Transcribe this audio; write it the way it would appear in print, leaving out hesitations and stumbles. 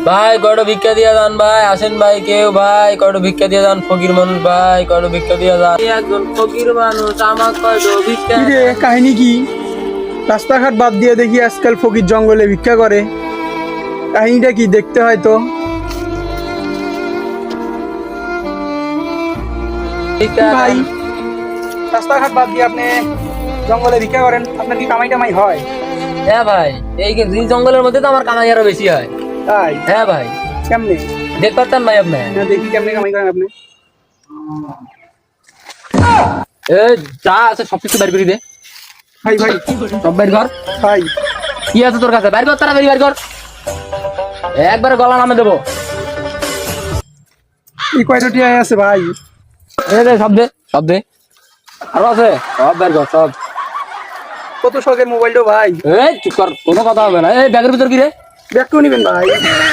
ভাই কয়টা ভিক্ষা দিয়ে যান ভাই, আসেন ভাই কেউ ভাই, কয়টা ভিক্ষা দিয়ে যান, ফকির মানুষ ভাই, কয়টা ভিক্ষা দিয়ে যান। একজন ফকির মানুষ, আমার কয়টা ভিক্ষা। কি রে কাহিনী কি? রাস্তাঘাট বাদ দিয়ে দেখি আজকাল ফকির জঙ্গলে ভিক্ষা করে। কাহিনীটা কি দেখতে হয় তো। ভিক্ষা ভাই রাস্তাঘাট বাদ দিয়ে আপনি জঙ্গলে ভিক্ষা করেন, আপনার কি কামাই টামাই হয়? হ্যাঁ ভাই, এই জঙ্গলের মধ্যে তো আমার কামাই আরো বেশি হয়। তাই? হ্যাঁ ভাই, কেমনে? দেখতে পারতেন ভাই আপনি। না দেখি কেমনে কামাই করেন আপনি। এই যা আছে সবকিছু বের করে দে। ভাই ভাই সব বের কর। ভাই কি আছে তোর কাছে? বের কর, তাড়াতাড়ি বের কর। একবারে গলা নামে দেবো। এই কয়টা টিয়া আছে ভাই? এই দে, সব দে, সব দে। আরো আছে, সব বের কর সব। কত শখের মোবাইলটা ভাই? এই চুপ কর, কোনো কথা হবে না। এই ব্যাগের ভিতর কি রে? ব্যাগ তো নিবেন ভাই?